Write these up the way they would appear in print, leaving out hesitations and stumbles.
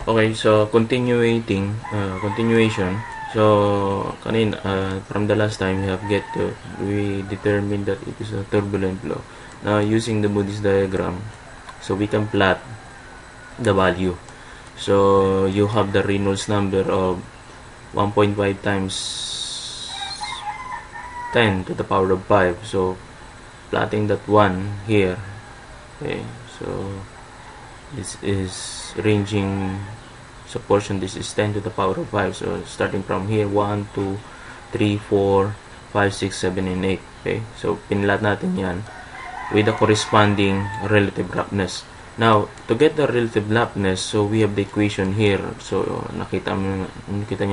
Okay, so continuation. So kanina, from the last time we determined that it is a turbulent flow. Now using the Moody's diagram, so we can plot the value. So you have the Reynolds number of 1.5 times 10 to the power of 5. So plotting that one here. Okay, so this is ranging, so portion this is 10 to the power of 5. So starting from here, 1, 2, 3, 4, 5, 6, 7, and 8. Okay, so pinlat natin yan with the corresponding relative roughness. Now, to get the relative roughness, so we have the equation here. So nakita nyo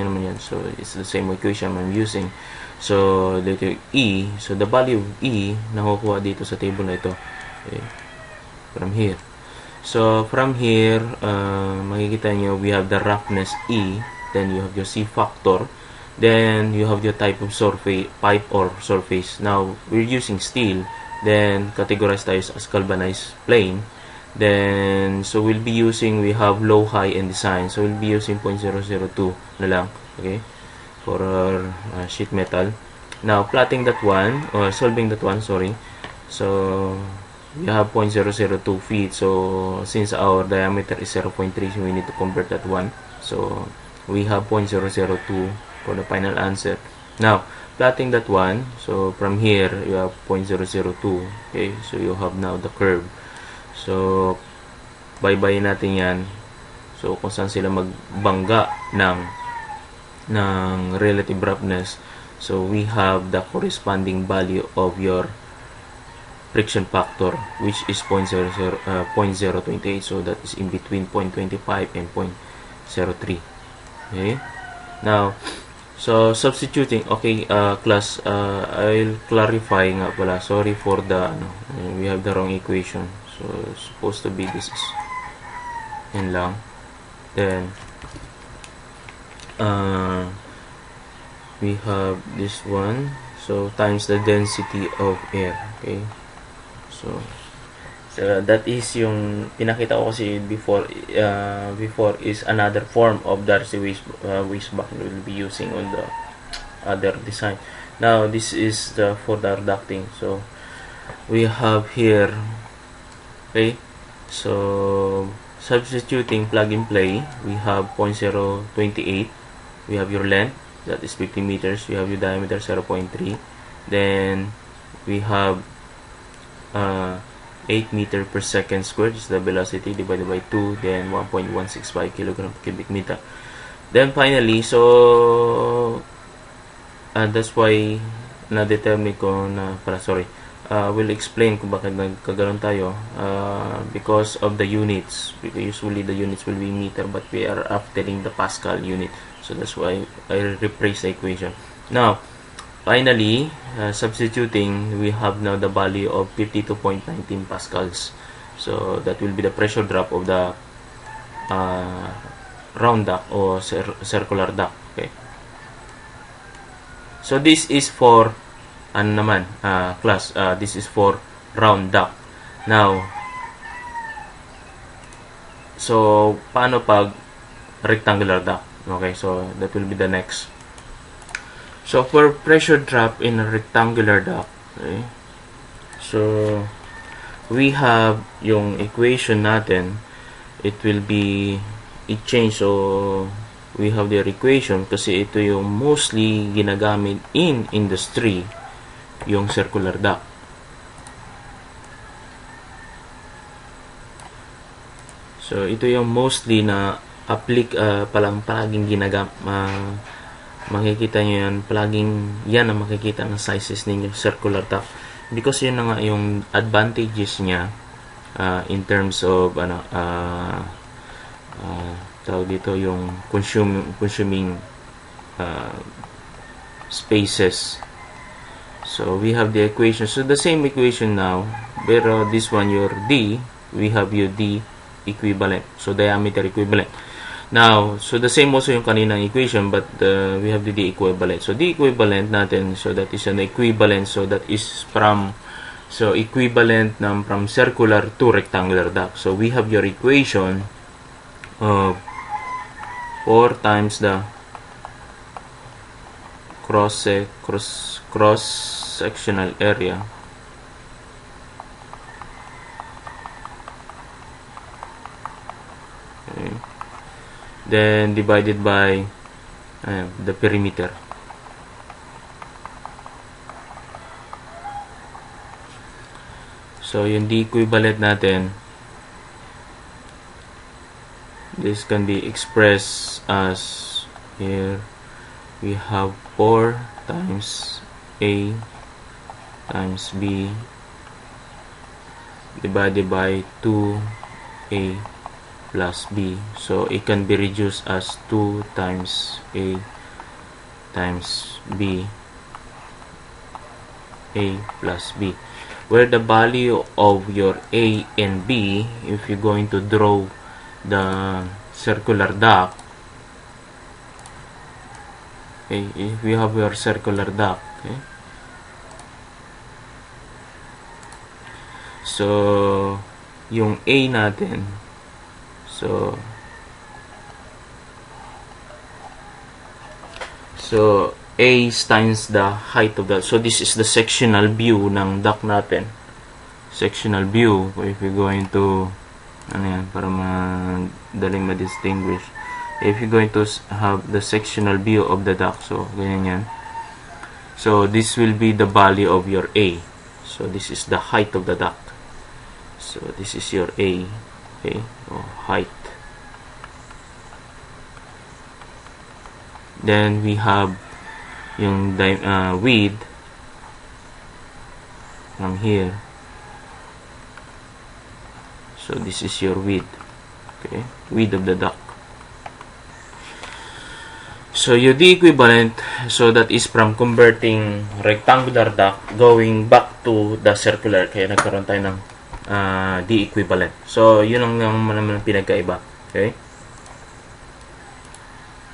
naman yan. So it's the same equation I'm using. So dito E, so the value of E nakukuha dito sa table na ito. Okay, from here. So from here, makikita nyo, we have the roughness E, then you have your C factor, then you have your type of surface, pipe or surface. Now, we're using steel, then categorized tayo as galvanized plane. Then, so we'll be using, we have low, high, and design. So we'll be using 0.002 na lang, okay, for our sheet metal. Now, plotting that one, or solving that one, sorry. So, we have 0.002 feet. So, since our diameter is 0.3, so we need to convert that one. So, we have 0.002 for the final answer. Now, plotting that one, so from here, you have 0.002. Okay, so you have now the curve. So, baybayin natin yan. So, kung saan sila magbangga ng relative roughness. So, we have the corresponding value of your friction factor, which is 0.028. So, that is in between 0.25 and 0.03. Okay? Now, so, substituting, okay, class, I'll clarify nga pala. Sorry for the, we have the wrong equation. So, supposed to be this is yan lang. Then, we have this one. So, times the density of air. Okay. So that is yung pinakita ko kasi before is another form of Darcy-Weisbach we'll be using on the other design. Now, this is for the ducting. So, we have here, okay, so substituting plug and play, we have 0.028. We have your length, that is 50 meters. We have your diameter, 0.3. Then we have 8 meter per second squared is the velocity divided by 2, then 1.165 kilogram per cubic meter. Then finally, so that's why na-determine ko na we'll explain kung bakit nagkaganon tayo, because of the units. Because usually the units will be meter, but we are aftering the Pascal unit. So that's why I rephrase the equation. Now, finally, substituting, we have now the value of 52.19 pascals. So that will be the pressure drop of the round duct or circular duct. Okay. So this is for class. This is for round duct. Now, so paano pag rectangular duct? Okay, so that will be the next. So, for pressure drop in a rectangular duct, okay, so we have yung equation natin, it will be i-change. So, we have their equation kasi ito yung mostly ginagamit in industry, yung circular duct. So, ito yung mostly na palaging ginagamit, makikita nyo yan, palaging yan ang makikita ng sizes ninyo, circular duct, because yun na nga yung advantages niya in terms of tawag dito yung consuming spaces. So we have the equation, so the same equation now, pero this one your D, we have your D equivalent, so diameter equivalent. Now, so the same also yung kaninang equation, but we have the D equivalent. So, D equivalent natin, so that is an equivalent. So, that is equivalent from circular to rectangular duct. So, we have your equation of 4 times the cross sectional area then divided by the perimeter. So yung D equivalent natin, this can be expressed as here we have 4 times A times B divided by 2A plus B. So it can be reduced as 2 times A times B, A plus B, where the value of your A and B, if you're going to draw the circular duct, okay, if you have your circular duct, okay, so yung A natin, so A times the height of that. So this is the sectional view ng duct natin. Sectional view, if you're going to ano yan, para madaling ma-distinguish. If you're going to have the sectional view of the duct, so ganyan yan. So this will be the value of your A. So this is the height of the duct. So this is your A, okay, or height. Then we have yung width from here. So this is your width, okay, width of the duct. So your D equivalent, so that is from converting rectangular duct going back to the circular, kaya nagkaroon tayo ng D equivalent. So yun ang naman pinagkaiba, okay.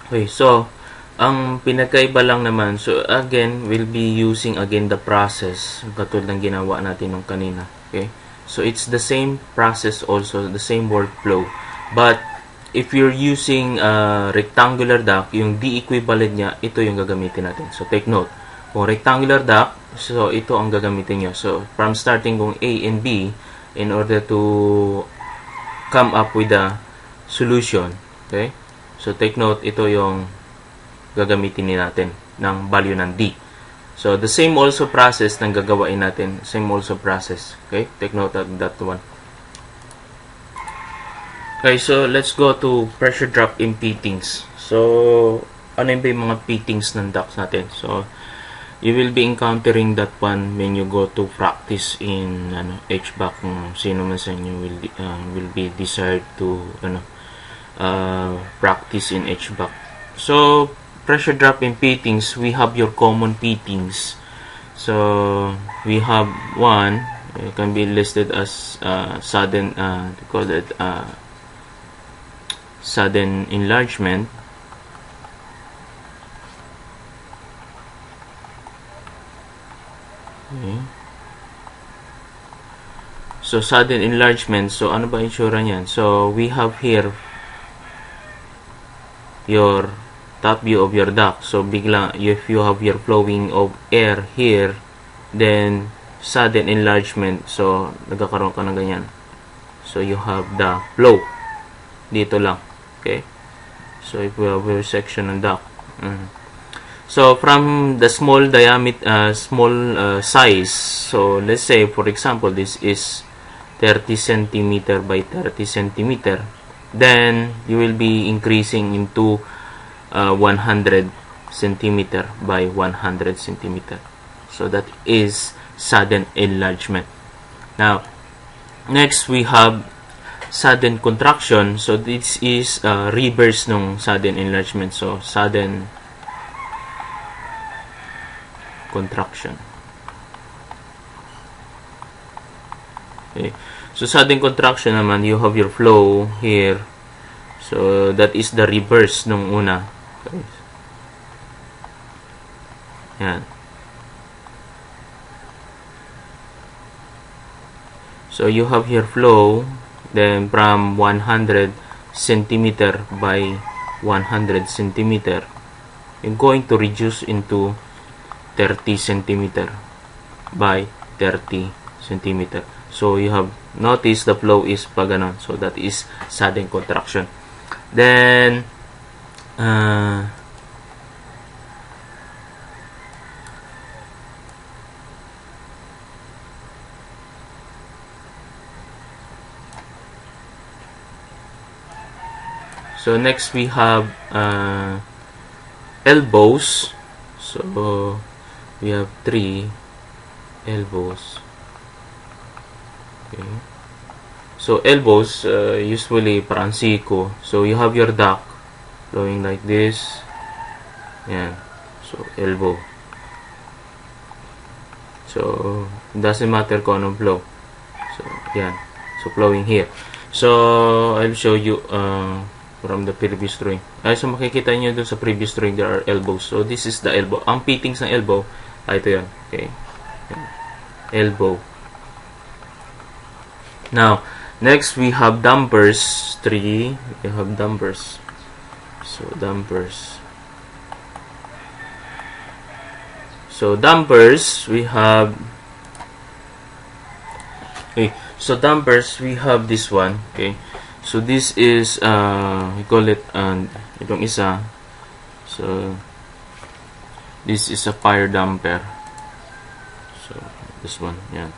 Okay, so ang pinagkaiba lang naman, so again, we'll be using again the process katulad ng ginawa natin nung kanina. Okay? So it's the same process also, the same workflow. But if you're using rectangular duct, yung D equivalent niya, ito yung gagamitin natin. So take note, kung rectangular duct, so ito ang gagamitin nyo. So from starting kung A and B, in order to come up with a solution. Okay? So take note, ito yung gagamitin natin ng value ng D. So, the same also process ng gagawain natin. Same also process. Okay? Take note of that one. Okay, so let's go to pressure drop in fittings. So, ano yung mga fittings ng ducts natin? So, you will be encountering that one when you go to practice in HVAC. Kung sino man sa inyo will be desired to practice in HVAC. So, pressure drop in fittings, we have your common fittings. So we have one, it can be listed as sudden, call it sudden enlargement. Okay. So sudden enlargement, so ano ba itsura niyan? So we have here your top view of your duct. So bigla, if you have your flowing of air here, then sudden enlargement, so nagkakaroon ka ng ganyan. So you have the flow dito lang. Okay, so if we have a section ng duct, so from the small diameter, size, so let's say for example this is 30 cm by 30 cm, then you will be increasing into 100 cm by 100 cm. So that is sudden enlargement. Now, next we have sudden contraction. So this is reverse ng sudden enlargement. So sudden contraction. Okay. So sudden contraction naman, you have your flow here. So that is the reverse nung una. Okay. Yan. So you have here flow, then from 100 centimeter by 100 centimeter, you're going to reduce into 30 centimeter by 30 centimeter. So you have noticed the flow is pag ganon. So that is sudden contraction. Then so next we have elbows. So we have 3 elbows. Okay. So elbows usually parang siko. So you have your duct flowing like this. Yan. So elbow. So it doesn't matter kung anong flow. So yan. So flowing here. So I'll show you from the previous drawing. So makikita nyo dun sa previous drawing there are elbows. So this is the elbow. Ang fittings ng elbow, ito yan. Okay. Elbow. Now, next we have dampers. 3. We have dampers. So dampers. So dampers, we have this one. Okay. So this is we call it itong isa. So this is a fire damper. So this one, yeah.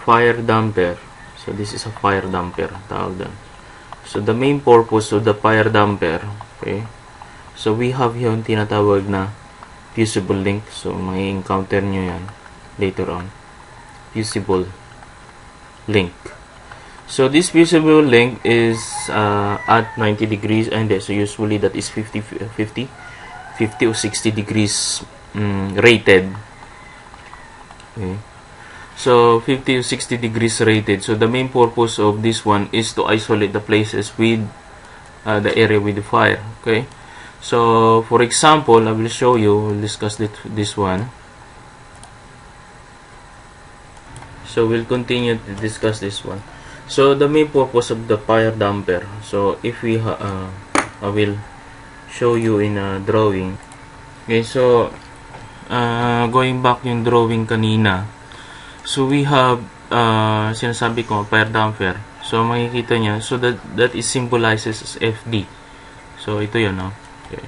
Fire damper. So this is a fire damper, tawag doon. So the main purpose of the fire damper, okay. So we have yung tinatawag na fusible link. So may encounter nyo yan later on. Fusible link. So this fusible link is at 90 degrees, and so usually that is 50 or 60 degrees rated. Okay. So 50 or 60 degrees rated. So the main purpose of this one is to isolate the places with the area with the fire. Okay. So for example, I will show you. We'll discuss this one. So we'll continue to discuss this one. So the main purpose of the fire damper. So if we I will show you in a drawing. Okay, so going back yung drawing kanina. So we have sinasabi ko fire damper. So makikita niya. So that is symbolizes as FD. So ito 'yon, no. Okay.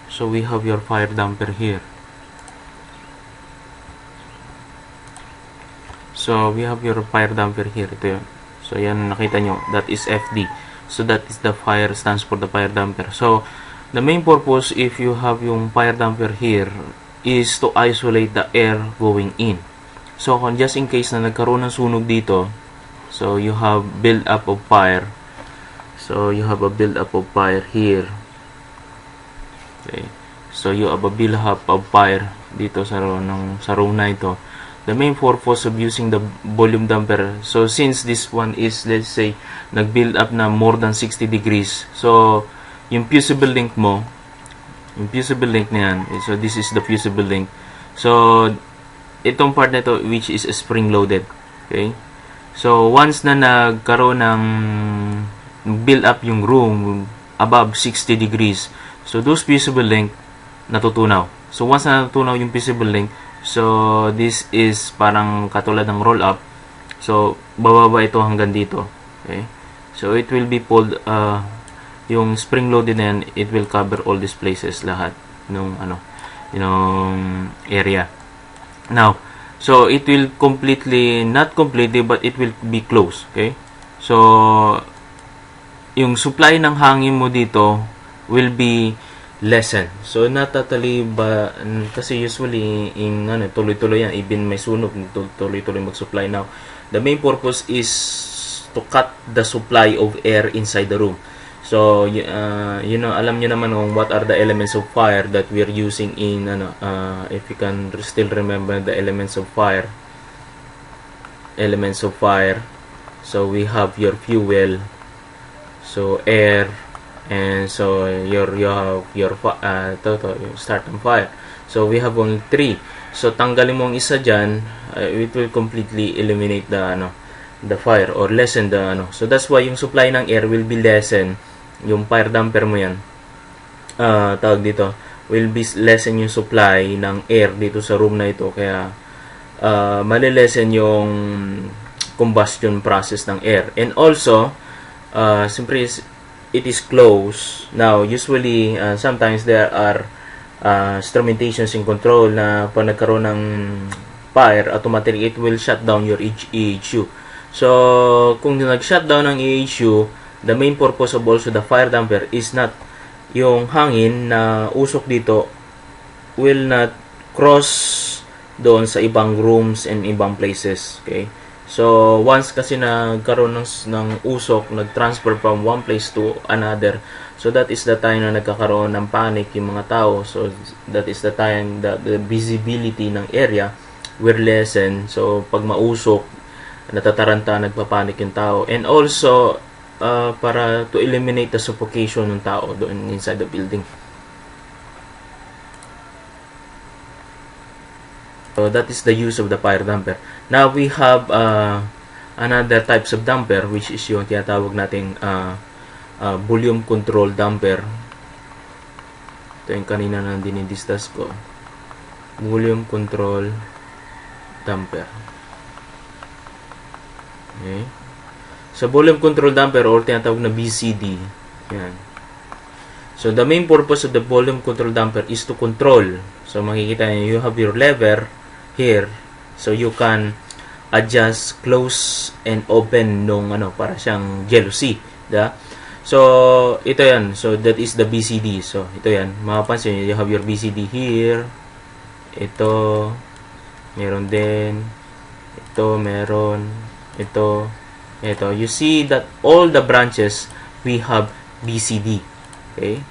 So we have your fire damper here. So we have your fire damper here. Ito 'yon. So yan, nakita nyo, that is FD. So that is the fire, stands for the fire damper. So the main purpose if you have yung fire damper here is to isolate the air going in. So kung just in case na nagkaroon ng sunog dito, so you have build up of fire. So you have a build up of fire here. Okay. So you have a build up of fire dito sa room na ito. The main purpose of using the volume damper, so since this one is, let's say, nag-build up na more than 60 degrees, so yung fusible link mo, yung fusible link na yan, so this is the fusible link. So itong part na ito, which is spring loaded. Okay. So once na nagkaroon ng build up yung room above 60 degrees, so those fusible link natutunaw. So once na natutunaw yung fusible link, so this is parang katulad ng roll up. So bababa ito hanggang dito. Okay. So it will be pulled yung spring loaded na yan, it will cover all these places lahat nung yung area. Now, so it will completely, not completely, but it will be closed. Okay. So yung supply ng hangin mo dito will be lesson. So not totally ba, kasi usually in tuloy-tuloy yan, even may sunog, tuloy-tuloy mag-supply. Now the main purpose is to cut the supply of air inside the room. So alam niyo naman what are the elements of fire that we are using in if you can still remember the elements of fire. So we have your fuel, so air, and so you have your start on fire. So we have only 3. So tanggalin mo ang isa diyan, it will completely eliminate the fire or lessen the So that's why yung supply ng air will be lessened yung fire damper mo yan, tawag dito, will be lessen yung supply ng air dito sa room na ito, kaya malilesen yung combustion process ng air. And also, siyempre it is closed. Now, usually, sometimes there are instrumentations in control na pag nagkaroon ng fire, automatically it will shut down your EHU. So, kung nag-shut down ng EHU, the main purpose of also the fire damper is not yung hangin na usok dito will not cross doon sa ibang rooms and ibang places. Okay? So, once kasi nagkaroon ng usok, nag-transfer from one place to another, so that is the time na nagkakaroon ng panic yung mga tao. So, that is the time that the visibility ng area will lessen. So, pag mausok, natataranta, nagpapanik yung tao. And also, para to eliminate the suffocation ng tao doon inside the building. So that is the use of the fire damper. Now we have another types of damper, which is yung tinatawag nating volume control damper. Ito yung kanina na dinidiscuss ko. Volume control damper. Okay. So volume control damper or tinatawag na BCD. Yan. So the main purpose of the volume control damper is to control. So makikita niyo, you have your lever here, so you can adjust, close, and open nung para siyang jealousy, da? So ito yan, so that is the BCD. So ito yan, mapapansin niyo, you have your BCD here, ito meron din, ito meron, ito, you see that all the branches we have BCD. Okay,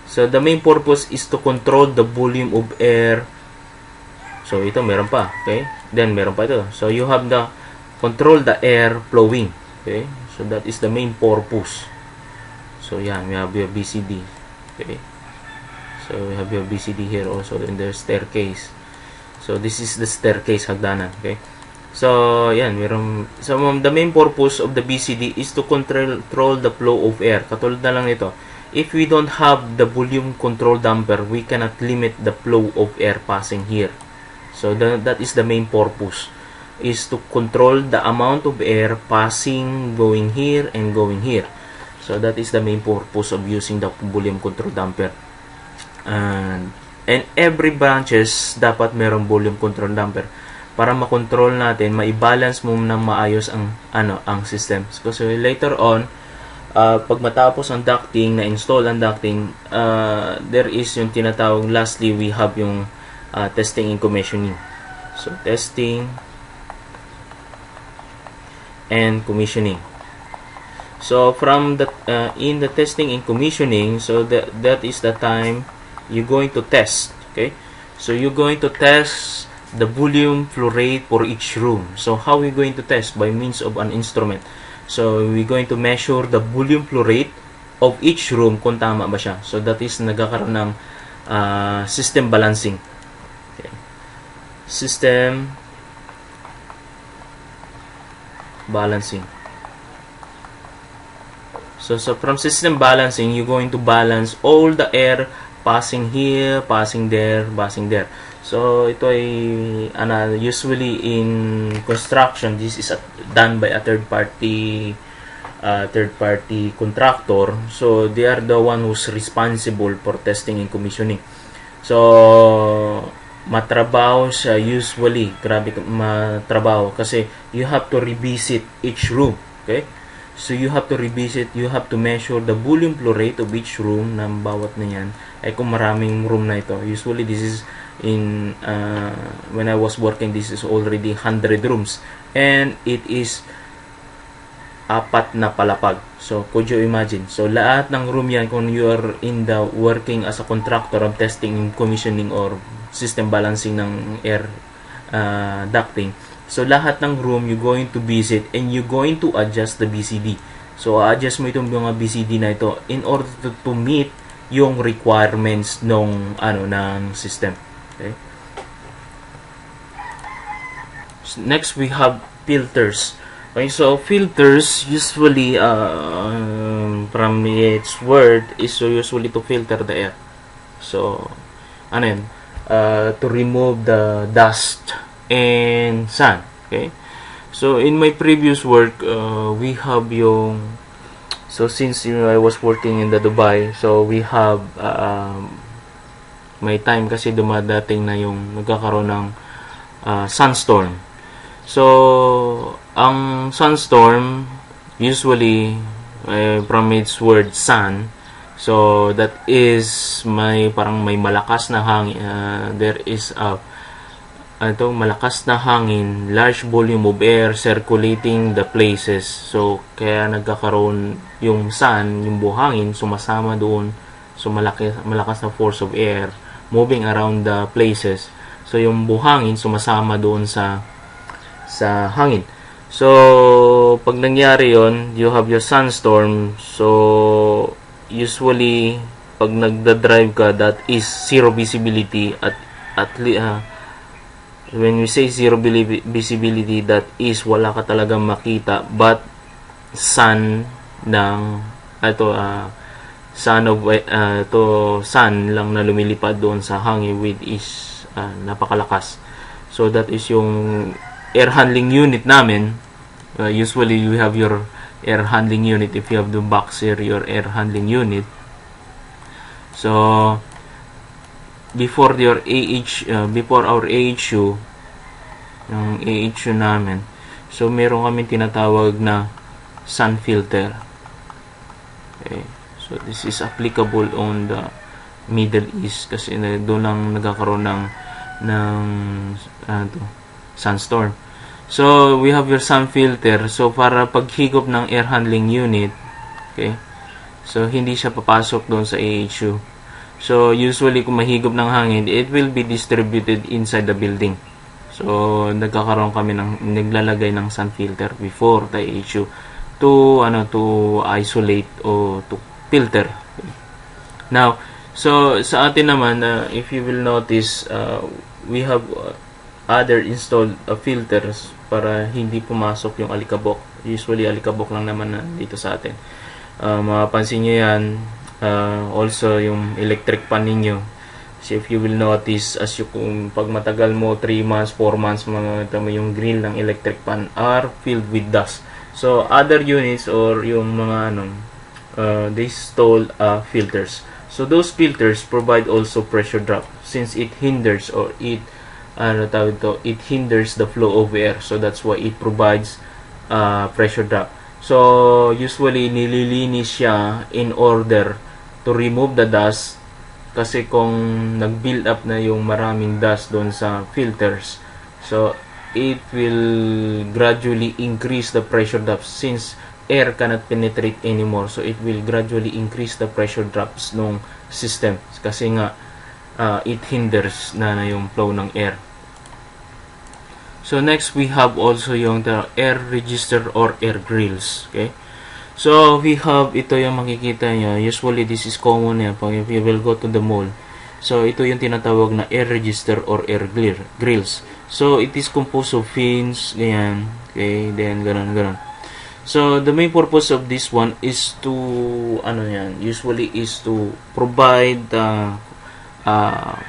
so the main purpose is to control the volume of air. So, ito, meron pa. Okay? Then, meron pa ito. So, you have the control the air flowing. Okay? So, that is the main purpose. So, yan. We have your BCD. Okay? So, we have your BCD here also in the staircase. So, this is the staircase hagdanan. Okay? So, yan. Meron. So, the main purpose of the BCD is to control the flow of air. Katulad na lang ito. If we don't have the volume control damper, we cannot limit the flow of air passing here. So that is the main purpose, is to control the amount of air passing, going here and going here. So that is the main purpose of using the volume control damper. And every branches dapat merong volume control damper para makontrol natin, ma-balance mo ng maayos ang system. So later on, pag matapos ang ducting, na-install ang ducting, there is yung tinatawag, lastly, we have yung testing and commissioning. So, testing and commissioning. So, from the in the testing and commissioning, so that is the time you're going to test. Okay, so you're going to test the volume flow rate for each room. So, how are we going to test? By means of an instrument. So, we're going to measure the volume flow rate of each room kung tama ba siya. So, that is nagkakaroon ng system balancing. Okay. System balancing. So from system balancing, you're going to balance all the air passing here, passing there, passing there. So ito ay usually in construction, this is done by a third party contractor. So they are the one who's responsible for testing and commissioning. So matrabaho siya usually, grabe matrabaho kasi you have to revisit each room. Okay, so you have to revisit, you have to measure the volume flow rate of each room ng bawat na yan. Ay kung maraming room na ito, usually this is in when I was working, this is already 100 rooms and it is 4 na palapag. So could you imagine? So lahat ng room yan, kung you are in the working as a contractor of testing, commissioning or system balancing ng air ducting, so lahat ng room you're going to visit and you're going to adjust the BCD. So adjust mo itong mga BCD na ito in order to meet yung requirements ng system. Okay. Next we have filters. Okay, so filters usually from its word is usually to filter the air. So ano yun? To remove the dust and sun. Okay? So in my previous work, we have yung, so since I was working in the Dubai, so we have may time kasi dumadating na yung nagkakaroon ng sunstorm. So ang sunstorm usually from its word sun, so that is may parang may malakas na hangin, there is a malakas na hangin, large volume of air circulating the places. So kaya nagkakaroon yung sun, yung buhangin sumasama doon, so malakas na force of air moving around the places. So yung buhangin sumasama doon sa hangin. So pag nangyari yon, you have your sunstorm. So usually pag nagda-drive ka, that is zero visibility at when we say zero visibility, that is wala ka talagang makita but sun ng sun lang na lumilipad doon sa hangin with is napakalakas. So that is yung air handling unit namin. Usually you have your air handling unit if you have the box here, your air handling unit. So before your before our AHU, yung AHU namin, so meron kami tinatawag na sun filter. Okay, so this is applicable on the Middle East kasi doon lang nagkakaroon ng sunstorm. So we have your sun filter, so para paghigop ng air handling unit, okay, so hindi siya papasok doon sa AHU. So usually kung mahigop ng hangin, it will be distributed inside the building. So nagkakaroon kami naglalagay ng sun filter before the AHU to isolate o to filter. Now, so sa atin naman, if you will notice, we have other installed filters para hindi pumasok yung alikabok. Usually alikabok lang naman dito sa atin. Mapapansin nyo yan. Also yung electric pan ninyo. So if you will notice, kung pag matagal mo 3 months, 4 months, yung grill ng electric pan are filled with dust. So other units or yung mga they install filters. So those filters provide also pressure drop since it hinders or it hinders the flow of air. So that's why it provides pressure drop. So usually nililinis siya in order to remove the dust, kasi kung nag-build up na yung maraming dust doon sa filters, so it will gradually increase the pressure drop since air cannot penetrate anymore. So it will gradually increase the pressure drops ng system kasi nga it hinders na yung flow ng air. So next we have also yung the air register or air grills. Okay, so we have ito yung makikita nyo. Usually this is common yan pag if you will go to the mall. So ito yung tinatawag na air register or air grills. So it is composed of fins, ganyan. Okay, then ganun. So the main purpose of this one is to usually is to provide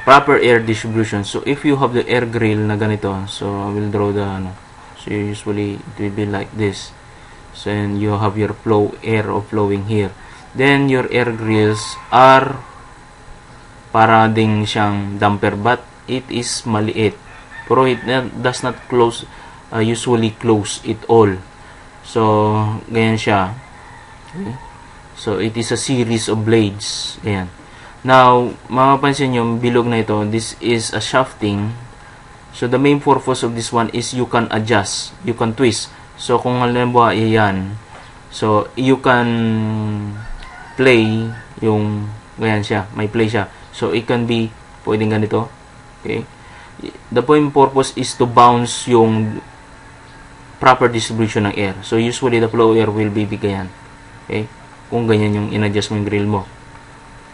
proper air distribution. So if you have the air grill na ganito, so I will draw so usually it will be like this. So and you have your air flowing here. Then your air grills are para ding siyang damper, but it is maliit. Pero it does not usually close it all. So ganyan siya. Okay. So it is a series of blades. Ganyan. Now, mapapansin nyo, bilog na ito, this is a shafting. So, the main purpose of this one is you can adjust, you can twist. So, kung halimbawa, yan. So, you can play yung, ganyan siya, may play siya. So, it can be, pwedeng ganito. Okay. The point purpose is to bounce yung proper distribution ng air. So, usually, the flow air will be ganyan. Okay. Kung ganyan yung in-adjust mo yung grill mo.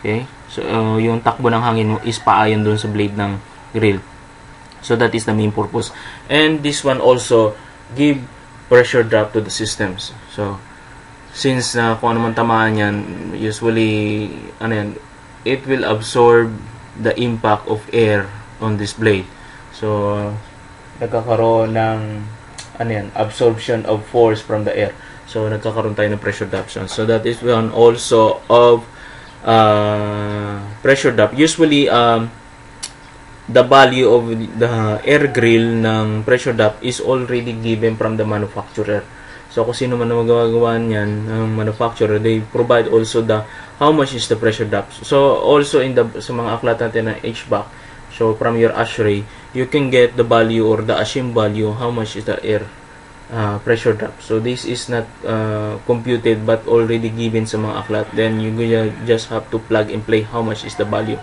Okay. So, yung takbo ng hangin mo is paayon doon sa blade ng grill. So, that is the main purpose. And this one also give pressure drop to the systems. So since kung ano man tamaan yan, usually it will absorb the impact of air on this blade. So nagkakaroon ng absorption of force from the air. So nagkakaroon tayo ng pressure drop. So that is one also of pressure drop. Usually the value of the air grill ng pressure drop is already given from the manufacturer. So kung sino man magagawa niyan ng manufacturer, they provide also the how much is the pressure drop. So also sa mga aklat natin ng HVAC, so from your ASHRAE, you can get the value or the assumed value how much is the air pressure drop. So this is not computed but already given sa mga aklat. Then you just have to plug and play how much is the value.